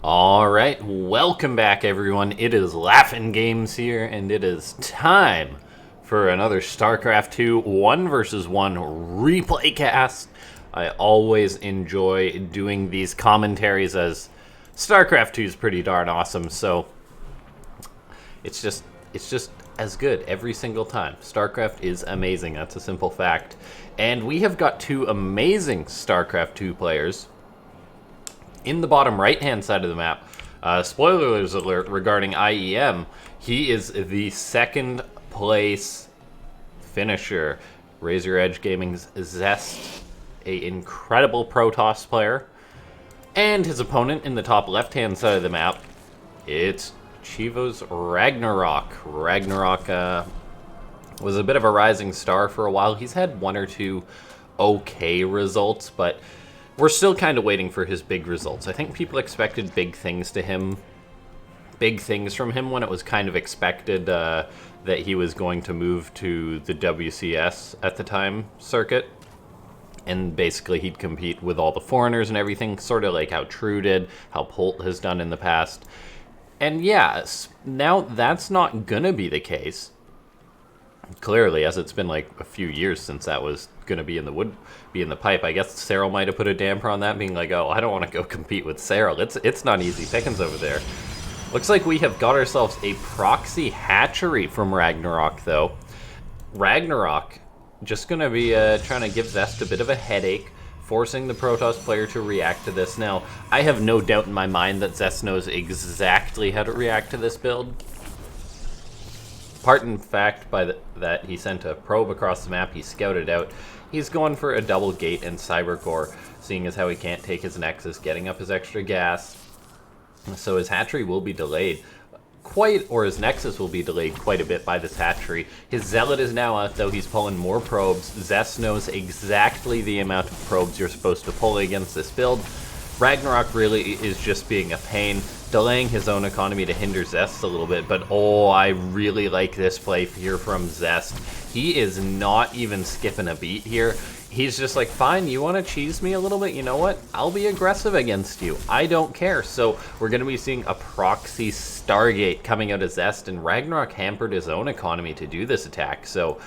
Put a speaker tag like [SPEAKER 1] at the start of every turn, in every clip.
[SPEAKER 1] Alright, welcome back everyone. It is LaughNgamez here, and it is time for another Starcraft 2 1 vs 1 replay cast. I always enjoy doing these commentaries as Starcraft 2 is pretty darn awesome, so it's just as good every single time. Starcraft is amazing, that's a simple fact. And we have got two amazing Starcraft 2 players. In the bottom right-hand side of the map, spoilers alert regarding IEM, he is the second place finisher. Razor Edge Gaming's Zest, an incredible PROTOSS player. And his opponent in the top left-hand side of the map, it's Chivo's RagnaroK. RagnaroK was a bit of a rising star for a while. He's had one or two okay results, but we're still kind of waiting for his big results. I think people expected big things from him when it was kind of expected that he was going to move to the WCS at the time circuit. And basically he'd compete with all the foreigners and everything, sort of like how True did, how Polt has done in the past. And yes, now that's not gonna be the case. Clearly, as it's been like a few years since that was going to be in the pipe. I guess Cyril might have put a damper on that, being like, oh, I don't want to go compete with Cyril. It's not easy pickings over there. Looks like we have got ourselves a proxy hatchery from RagnaroK, though. RagnaroK just going to be trying to give Zest a bit of a headache, forcing the PROTOSS player to react to this. Now, I have no doubt in my mind that Zest knows exactly how to react to this build. Part in fact by that he sent a probe across the map, he scouted out. He's going for a double gate and cybercore, seeing as how he can't take his nexus, getting up his extra gas. So his hatchery will be delayed his nexus will be delayed quite a bit by this hatchery. His zealot is now out though, he's pulling more probes. Zest knows exactly the amount of probes you're supposed to pull against this build. RagnaroK really is just being a pain, delaying his own economy to hinder Zest a little bit, but oh, I really like this play here from Zest. He is not even skipping a beat here. He's just like, fine, you want to cheese me a little bit? You know what? I'll be aggressive against you. I don't care. So we're going to be seeing a proxy Stargate coming out of Zest, and RagnaroK hampered his own economy to do this attack. So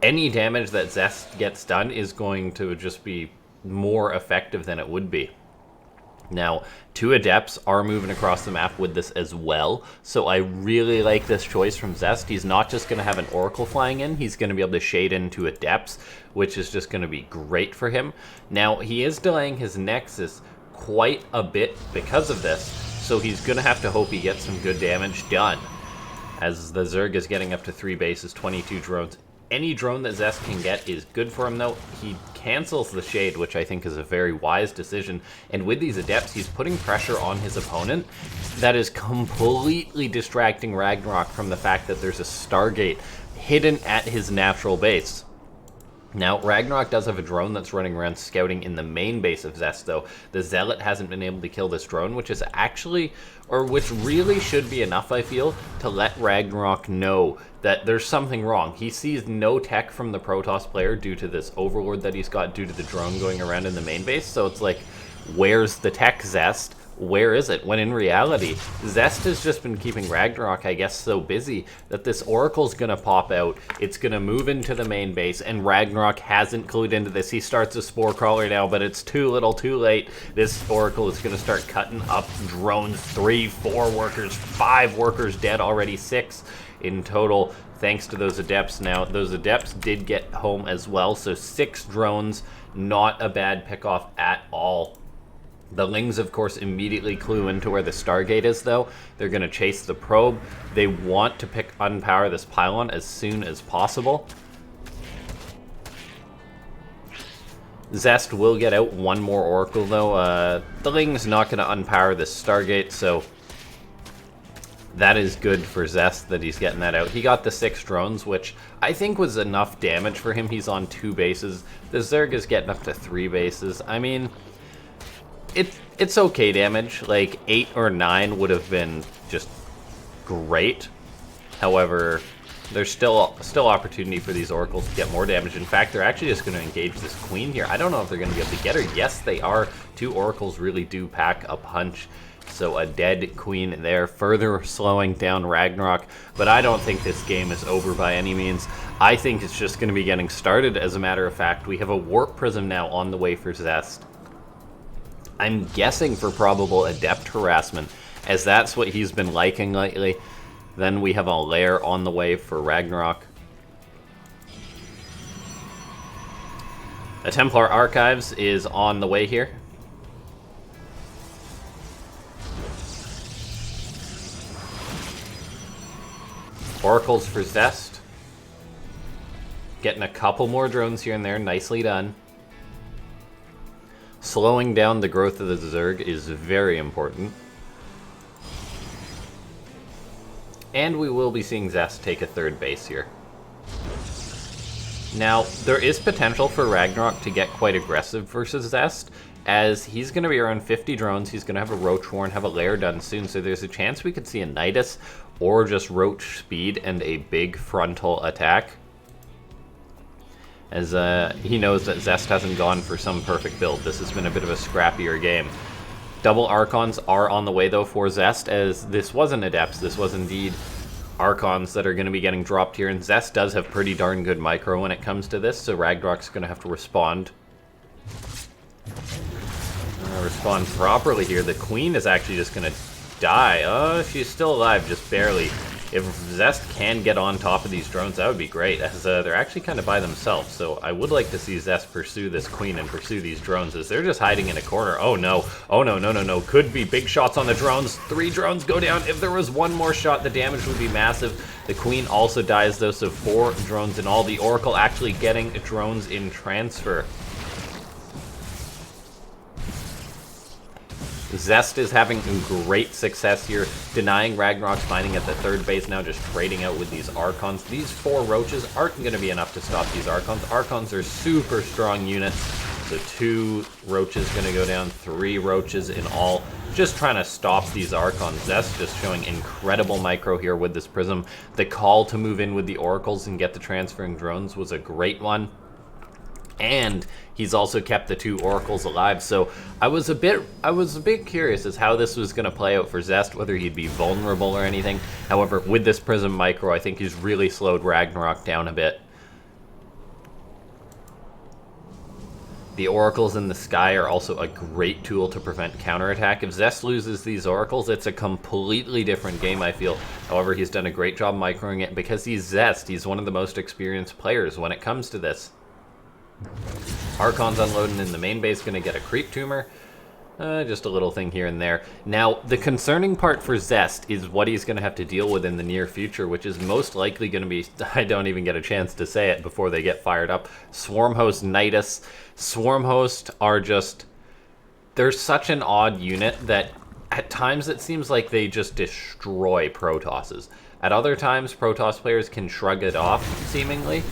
[SPEAKER 1] any damage that Zest gets done is going to just be more effective than it would be. Now, two Adepts are moving across the map with this as well, so I really like this choice from Zest. He's not just going to have an Oracle flying in, he's going to be able to shade into Adepts, which is just going to be great for him. Now, he is delaying his Nexus quite a bit because of this, so he's going to have to hope he gets some good damage done. As the ZERG is getting up to 3 bases, 22 drones. Any drone that Zest can get is good for him, though. He cancels the shade, which I think is a very wise decision. And with these Adepts, he's putting pressure on his opponent that is completely distracting RagnaroK from the fact that there's a Stargate hidden at his natural base. Now, RagnaroK does have a drone that's running around scouting in the main base of Zest, though. The Zealot hasn't been able to kill this drone, which really should be enough, I feel, to let RagnaroK know that there's something wrong. He sees no tech from the PROTOSS player due to this overlord that he's got due to the drone going around in the main base, so it's like, where's the tech, Zest? Where is it? When in reality, Zest has just been keeping RagnaroK, I guess, so busy that this Oracle's gonna pop out, it's gonna move into the main base, and RagnaroK hasn't clued into this. He starts a Spore Crawler now, but it's too little too late. This Oracle is gonna start cutting up drones, 3, 4 workers, 5 workers dead already, 6 in total, thanks to those Adepts. Now, those Adepts did get home as well, so 6 drones, not a bad pickoff at all. The Lings, of course, immediately clue into where the Stargate is, though. They're going to chase the probe. They want to unpower this pylon as soon as possible. Zest will get out one more Oracle, though. The Ling's not going to unpower this Stargate, so that is good for Zest that he's getting that out. He got the 6 drones, which I think was enough damage for him. He's on 2 bases. The ZERG is getting up to 3 bases. I mean, it's okay damage. Like 8 or 9 would have been just great. However, There's still opportunity for these oracles to get more damage. In fact, they're actually just going to engage this queen here. I don't know if they're going to be able to get her. Yes, they are. 2 oracles really do pack a punch. So a dead queen there, further slowing down RagnaroK. But I don't think this game is over by any means. I think it's just going to be getting started. As a matter of fact, we have a Warp Prism now on the way for Zest. I'm guessing for probable Adept harassment, as that's what he's been liking lately. Then we have a lair on the way for RagnaroK. A Templar Archives is on the way here. Oracles for Zest. Getting a couple more drones here and there, nicely done. Slowing down the growth of the ZERG is very important. And we will be seeing Zest take a 3rd base here. Now, there is potential for RagnaroK to get quite aggressive versus Zest, as he's going to be around 50 drones, he's going to have a Roach Warren, have a lair done soon, so there's a chance we could see a Nidus or just Roach speed and a big frontal attack. As he knows that Zest hasn't gone for some perfect build. This has been a bit of a scrappier game. Double Archons are on the way though for Zest, as this wasn't Adepts, this was indeed Archons that are going to be getting dropped here, and Zest does have pretty darn good micro when it comes to this, so RagnaroK's going to have to respond. Respond properly here. The queen is actually just going to die. Oh, she's still alive, just barely. If Zest can get on top of these drones, that would be great, as they're actually kind of by themselves. So I would like to see Zest pursue this queen and pursue these drones, as they're just hiding in a corner. Oh no, oh no, no, no, no. Could be big shots on the drones. 3 drones go down. If there was one more shot, the damage would be massive. The queen also dies though, so 4 drones in all. The Oracle actually getting drones in transfer. Zest is having great success here, denying RagnaroK's mining at the 3rd base now, just trading out with these Archons. These 4 Roaches aren't going to be enough to stop these Archons. Archons are super strong units, so 2 Roaches going to go down, 3 Roaches in all, just trying to stop these Archons. Zest just showing incredible micro here with this Prism. The call to move in with the Oracles and get the transferring drones was a great one. And he's also kept the 2 Oracles alive, so I was a bit curious as how this was going to play out for Zest, whether he'd be vulnerable or anything. However, with this Prism micro, I think he's really slowed RagnaroK down a bit. The Oracles in the sky are also a great tool to prevent counterattack. If Zest loses these Oracles, it's a completely different game, I feel. However, he's done a great job microing it because he's Zest. He's one of the most experienced players when it comes to this. Archon's unloading in the main base, going to get a creep tumor. Just a little thing here and there. Now, the concerning part for Zest is what he's going to have to deal with in the near future, which is most likely going to be, I don't even get a chance to say it before they get fired up, Swarmhost Nidus. Swarmhost are just, they're such an odd unit that at times it seems like they just destroy Protosses. At other times, Protoss players can shrug it off, seemingly.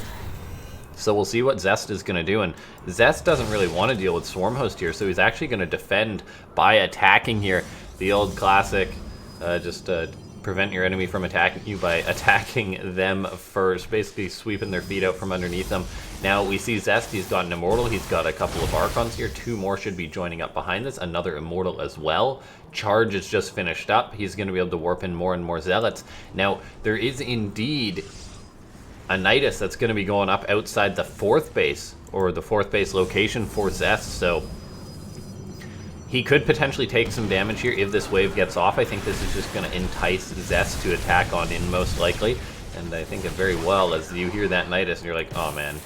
[SPEAKER 1] So we'll see what Zest is going to do, and Zest doesn't really want to deal with Swarmhost here, so he's actually going to defend by attacking here. The old classic, prevent your enemy from attacking you by attacking them first, basically sweeping their feet out from underneath them. Now we see Zest, he's got an Immortal, he's got a couple of Archons here, 2 more should be joining up behind this, another Immortal as well. Charge is just finished up, he's going to be able to warp in more and more Zealots. Now, there is indeed a Nidus that's going to be going up outside the 4th base, or the 4th base location for Zest, so he could potentially take some damage here if this wave gets off. I think this is just going to entice Zest to attack on in, most likely, and I think it very well, as you hear that Nidus and you're like, oh man,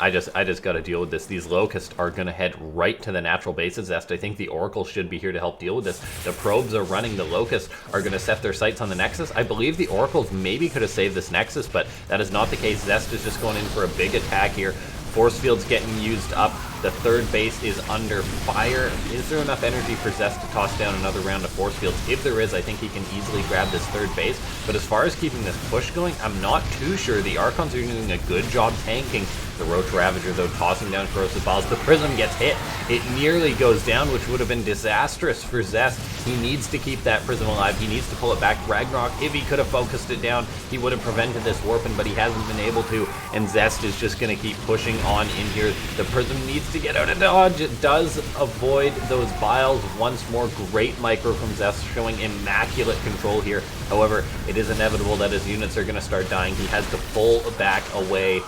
[SPEAKER 1] I just got to deal with this. These Locusts are going to head right to the natural base of Zest. I think the Oracle should be here to help deal with this. The Probes are running. The Locusts are going to set their sights on the Nexus. I believe the Oracles maybe could have saved this Nexus, but that is not the case. Zest is just going in for a big attack here. Force field's getting used up. The 3rd base is under fire. Is there enough energy for Zest to toss down another round of force fields? If there is, I think he can easily grab this 3rd base. But as far as keeping this push going, I'm not too sure. The Archons are doing a good job tanking The Roach Ravager, though, tossing down corrosive balls. The Prism gets hit. It nearly goes down, which would have been disastrous for Zest. He needs to keep that Prism alive. He needs to pull it back. RagnaroK, if he could have focused it down, he would have prevented this warping, but he hasn't been able to, and Zest is just going to keep pushing on in here. The Prism needs to get out of dodge. It does avoid those biles once more. Great micro from Zest, showing immaculate control here. However, it is inevitable that his units are going to start dying. He has to pull back away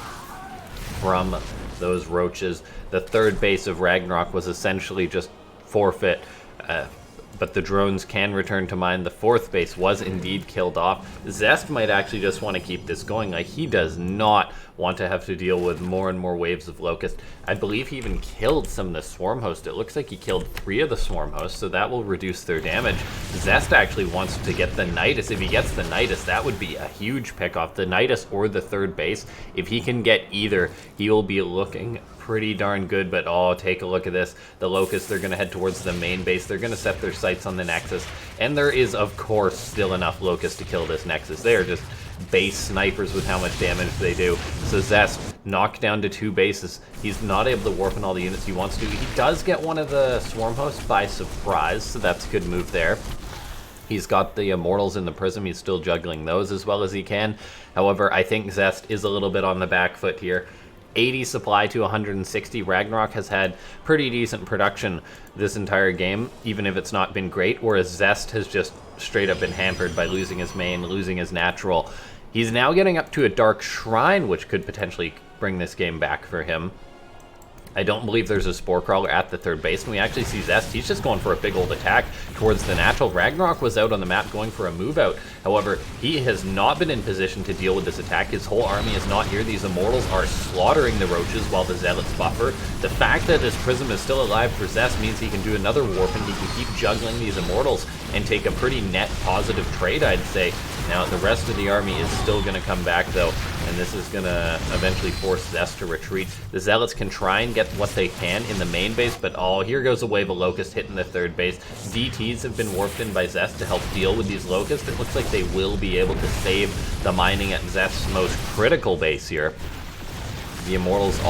[SPEAKER 1] from those roaches. The third base of RagnaroK was essentially just forfeit, but the drones can return to mine. The fourth base was indeed killed off. Zest might actually just want to keep this going. Like, he does not want to have to deal with more and more waves of Locust. I believe he even killed some of the Swarm Host. It looks like he killed 3 of the Swarm Hosts, so that will reduce their damage. Zest actually wants to get the Nidus. If he gets the Nidus, that would be a huge pick-off. The Nidus or the third base. If he can get either, he will be looking pretty darn good. But oh, take a look at this. The Locusts, they're going to head towards the main base. They're going to set their sights on the Nexus, and there is, of course, still enough Locusts to kill this Nexus. They are just base snipers with how much damage they do. So Zest knocked down to 2 bases. He's not able to warp in all the units he wants to. He does get one of the Swarm Hosts by surprise, so that's a good move there. He's got the Immortals in the Prism. He's still juggling those as well as he can. However, I think Zest is a little bit on the back foot here. 80 supply to 160. RagnaroK has had pretty decent production this entire game, even if it's not been great, whereas Zest has just straight up been hampered by losing his main, losing his natural. He's now getting up to a Dark Shrine, which could potentially bring this game back for him. I don't believe there's a Spore Crawler at the third base, and we actually see Zest. He's just going for a big old attack towards the natural. RagnaroK was out on the map going for a move out. However, he has not been in position to deal with this attack. His whole army is not here. These Immortals are slaughtering the Roaches while the Zealots buffer. The fact that this Prism is still alive for Zest means he can do another warp, and he can keep juggling these Immortals and take a pretty net positive trade, I'd say. Now, the rest of the army is still going to come back, though, and this is going to eventually force Zest to retreat. The Zealots can try and get what they can in the main base, but oh, here goes a wave of Locust hitting the third base. DTs have been warped in by Zest to help deal with these Locusts. It looks like they will be able to save the mining at Zest's most critical base here. The Immortals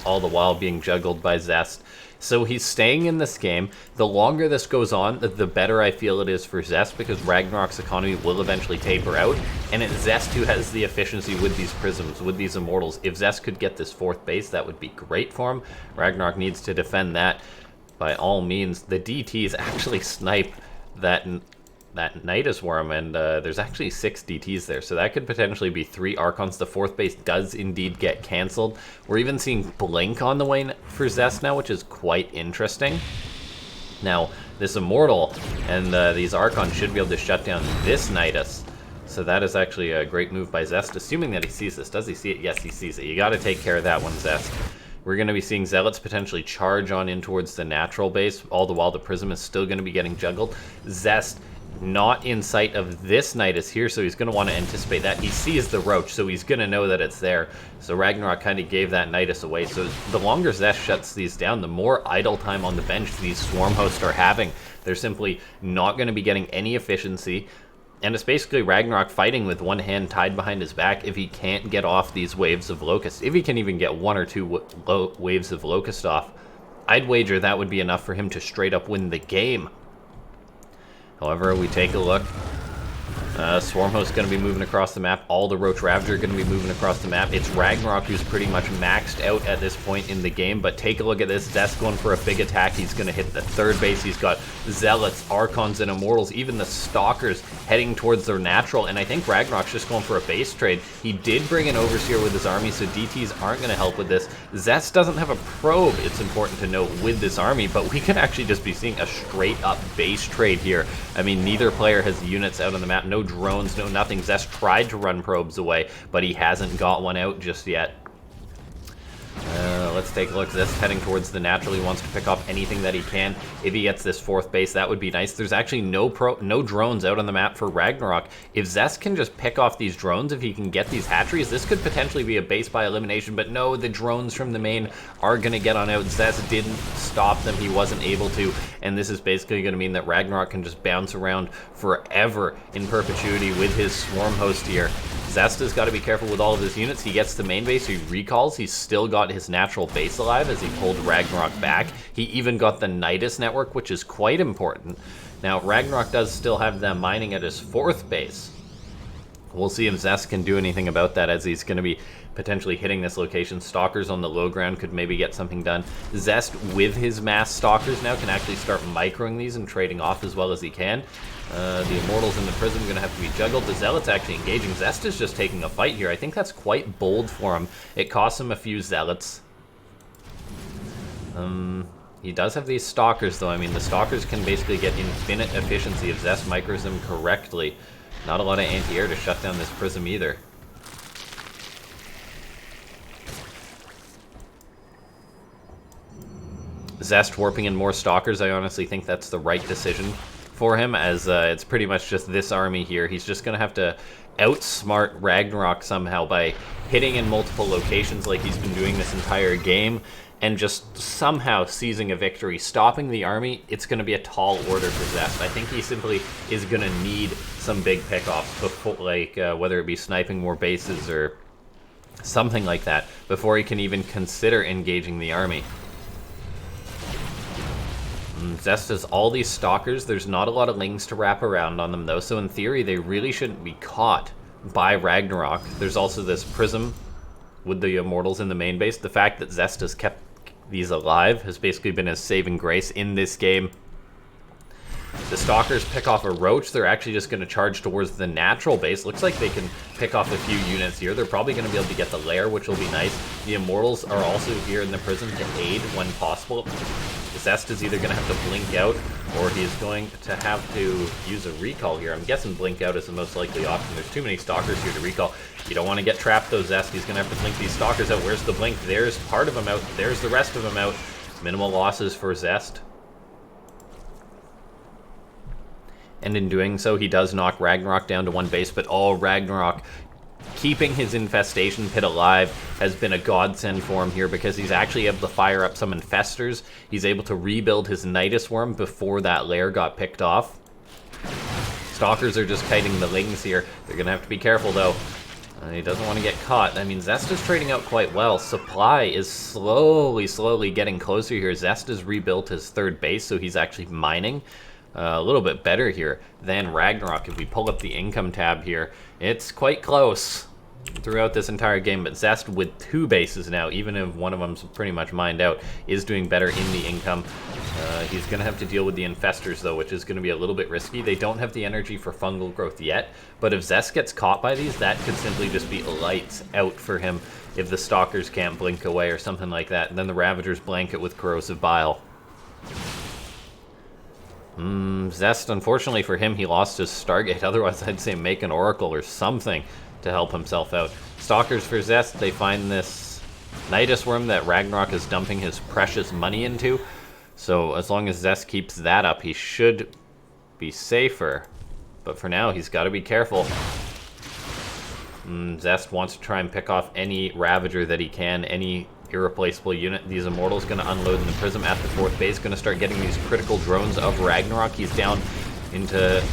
[SPEAKER 1] all the while being juggled by Zest. So he's staying in this game. The longer this goes on, the better I feel it is for Zest, because RagnaroK's economy will eventually taper out, and it's Zest who has the efficiency with these Prisms, with these Immortals. If Zest could get this fourth base, that would be great for him. RagnaroK needs to defend that by all means. The DTs actually snipe that Nidus Worm, and there's actually 6 DTs there, so that could potentially be 3 Archons. The fourth base does indeed get cancelled. We're even seeing Blink on the way for Zest now, which is quite interesting. Now, this Immortal and these Archons should be able to shut down this Nidus, so that is actually a great move by Zest, assuming that he sees this. Does he see it? Yes, he sees it. You got to take care of that one, Zest. We're going to be seeing Zealots potentially charge on in towards the natural base, all the while the Prism is still going to be getting juggled. Zest not in sight of this Nidus here, so he's going to want to anticipate that. He sees the Roach, so he's going to know that it's there. So RagnaroK kind of gave that Nidus away. So the longer Zest shuts these down, the more idle time on the bench these Swarm Hosts are having. They're simply not going to be getting any efficiency. And it's basically RagnaroK fighting with one hand tied behind his back if he can't get off these waves of Locust. If he can even get 1 or 2 waves of Locust off, I'd wager that would be enough for him to straight up win the game. However, we take a look. Swarm Host is going to be moving across the map. All the Roach Ravager are going to be moving across the map. It's RagnaroK who's pretty much maxed out at this point in the game, but take a look at this. Zest going for a big attack. He's going to hit the third base. He's got Zealots, Archons, and Immortals, even the Stalkers heading towards their natural, and I think RagnaroK's just going for a base trade. He did bring an Overseer with his army, so DTs aren't going to help with this. Zest doesn't have a probe, it's important to note, with this army, but we can actually just be seeing a straight-up base trade here. I mean, neither player has units out on the map. No drones, no nothing. Zest tried to run probes away, but he hasn't got one out just yet. Let's take a look. Zest heading towards the natural. He wants to pick off anything that he can. If he gets this fourth base, that would be nice. There's actually no drones out on the map for RagnaroK. If Zest can just pick off these drones, if he can get these hatcheries, this could potentially be a base by elimination, but no, the drones from the main are going to get on out. Zest didn't stop them. He wasn't able to, and this is basically going to mean that RagnaroK can just bounce around forever in perpetuity with his Swarm Host here. Zest has got to be careful with all of his units. He gets to main base, he recalls. He's still got his natural base alive as he pulled RagnaroK back. He even got the Nidus network, which is quite important. Now, RagnaroK does still have them mining at his 4th base. We'll see if Zest can do anything about that, as he's going to be potentially hitting this location. Stalkers on the low ground could maybe get something done. Zest, with his mass Stalkers now, can actually start microing these and trading off as well as he can. The Immortals in the Prism are going to have to be juggled. The Zealots actually engaging. Zest is just taking a fight here. I think that's quite bold for him. It costs him a few Zealots. He does have these Stalkers, though. I mean, the Stalkers can basically get infinite efficiency if Zest micros them correctly. Not a lot of anti-air to shut down this Prism either. Zest warping in more Stalkers, I honestly think that's the right decision for him, as it's pretty much just this army here. He's just going to have to outsmart RagnaroK somehow by hitting in multiple locations like he's been doing this entire game, and just somehow seizing a victory, stopping the army. It's going to be a tall order for Zest. I think he simply is going to need some big pickoffs, before, like whether it be sniping more bases or something like that, before he can even consider engaging the army. Zest has all these Stalkers. There's not a lot of Lings to wrap around on them, though, so in theory, they really shouldn't be caught by RagnaroK. There's also this Prism with the Immortals in the main base. The fact that Zest has kept these alive has basically been his saving grace in this game. The Stalkers pick off a Roach. They're actually just going to charge towards the natural base. Looks like they can pick off a few units here. They're probably going to be able to get the Lair, which will be nice. The Immortals are also here in the Prism to aid when possible. Zest is either going to have to blink out, or he's going to have to use a recall here. I'm guessing blink out is the most likely option. There's too many Stalkers here to recall. You don't want to get trapped, though, Zest. He's going to have to blink these Stalkers out. Where's the blink? There's part of them out. There's the rest of them out. Minimal losses for Zest. And in doing so, he does knock RagnaroK down to 1 base, but RagnaroK keeping his infestation pit alive has been a godsend for him here, because he's actually able to fire up some infestors. He's able to rebuild his Nidus Worm before that lair got picked off. Stalkers are just kiting the Lings here. They're going to have to be careful, though. He doesn't want to get caught. I mean, Zest is trading out quite well. Supply is slowly getting closer here. Zest has rebuilt his 3rd base, so he's actually mining a little bit better here than RagnaroK. If we pull up the income tab here, it's quite close throughout this entire game, but Zest with 2 bases now, even if one of them's pretty much mined out, is doing better in the income. He's going to have to deal with the infestors, though, which is going to be a little bit risky. They don't have the energy for fungal growth yet, but if Zest gets caught by these, that could simply just be lights out for him if the Stalkers can't blink away or something like that. And then the Ravagers blanket with corrosive bile. Zest, unfortunately for him, he lost his Stargate. Otherwise, I'd say make an Oracle or something to help himself out. Stalkers for Zest, they find this Nidus Worm that RagnaroK is dumping his precious money into. So as long as Zest keeps that up, he should be safer. But for now, he's got to be careful. Zest wants to try and pick off any Ravager that he can, any irreplaceable unit. These Immortals going to unload in the Prism at the 4th base, going to start getting these critical drones of RagnaroK. He's down into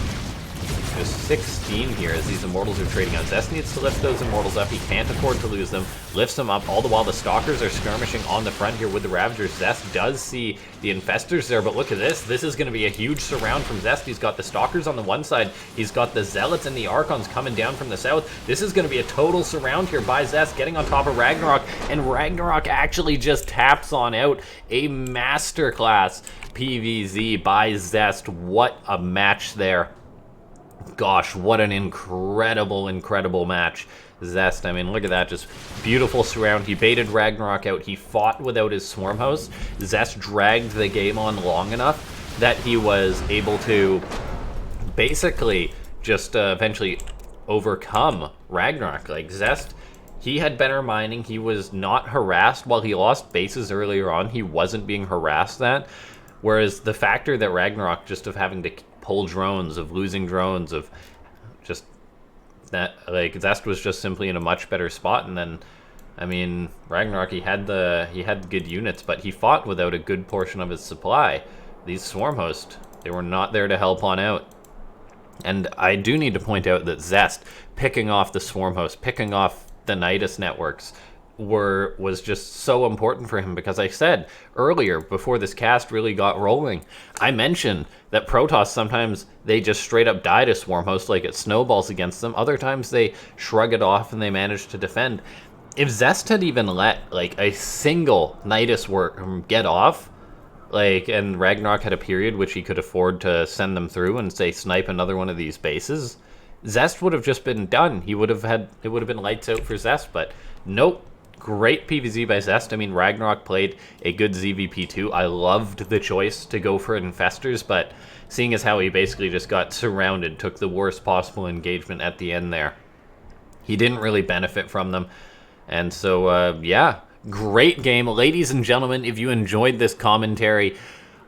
[SPEAKER 1] 16 here as these Immortals are trading out. Zest needs to lift those Immortals up. He can't afford to lose them. Lifts them up, all the while the Stalkers are skirmishing on the front here with the Ravagers. Zest does see the Infestors there, but look at this. This is going to be a huge surround from Zest. He's got the Stalkers on the one side. He's got the Zealots and the Archons coming down from the south. This is going to be a total surround here by Zest, getting on top of RagnaroK, and RagnaroK actually just taps on out a Masterclass PVZ by Zest. What a match there. Gosh, what an incredible match. Zest, I mean, look at that, just beautiful surround. He baited RagnaroK out. He fought without his Swarm Host. Zest dragged the game on long enough that he was able to basically just eventually overcome RagnaroK. Like, Zest, he had better mining. He was not harassed. While he lost bases earlier on, he wasn't being harassed that. Whereas the factor that RagnaroK, just of having to pull drones, of losing drones, of just that, like, Zest was just simply in a much better spot. And then, I mean, RagnaroK, he had good units, but he fought without a good portion of his supply. These Swarm Hosts, they were not there to help on out. And I do need to point out that Zest picking off the Swarm host, picking off the Nidus networks, was just so important for him, because I said earlier, before this cast really got rolling, I mentioned that PROTOSS sometimes they just straight up die to Swarm host, like it snowballs against them. Other times they shrug it off and they manage to defend. If Zest had even let like a single Nidus work get off, like, and RagnaroK had a period which he could afford to send them through and say snipe another one of these bases, Zest would have just been done. It would have been lights out for Zest, but nope. Great PvZ by Zest. I mean, RagnaroK played a good ZVP too. I loved the choice to go for Infestors, but seeing as how he basically just got surrounded, took the worst possible engagement at the end there, he didn't really benefit from them. And so, yeah, great game. Ladies and gentlemen, if you enjoyed this commentary,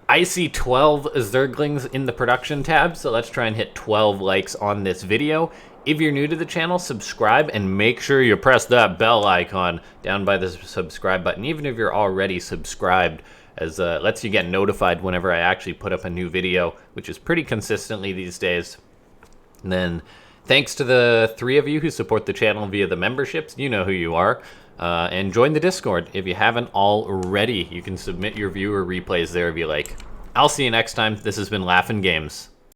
[SPEAKER 1] I see 12 Zerglings in the production tab, so let's try and hit 12 likes on this video. If you're new to the channel, subscribe and make sure you press that bell icon down by the subscribe button, even if you're already subscribed, as lets you get notified whenever I actually put up a new video, which is pretty consistently these days. And then thanks to the 3 of you who support the channel via the memberships. You know who you are. And join the Discord if you haven't already. You can submit your viewer replays there if you like. I'll see you next time. This has been LaughNgamez.